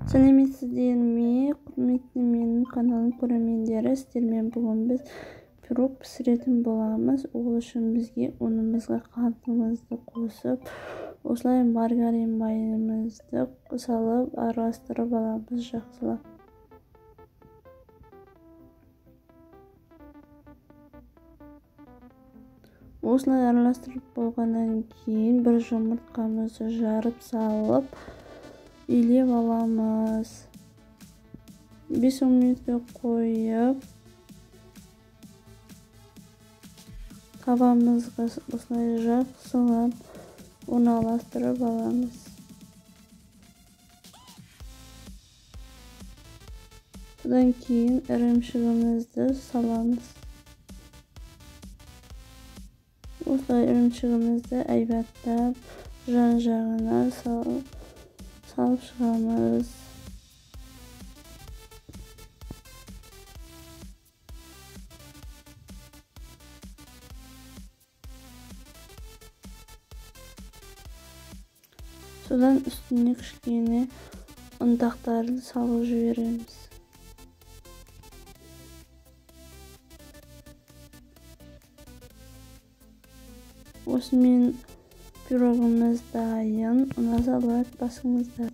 Сәлеметсіздерме, құрметті менің каналым көрермендері, сіздермен бүгін біз пирог пісіретін боламыз. Ол үшін бізге ұнымызға қантымызды қосып, осылай маргарин майымызды салып, араластырып аламыз жақсылап. Осылай араластырып болғаннан кейін бір жұмыртқамызды жарып салып, илеп аламыз. 5 минутқа қойып, табамызға осылай жақсылап орналастырып аламыз. Содан кейін ірімшігімізді саламыз. Осылай ірімшігімізді әйбаттап жан-жағына салып шығамыз. Содан үстіне кішкене ұнтақтарды салып жібереміз. Осымен пирогымыз дайын. Ұнаса лайк басыңыздар.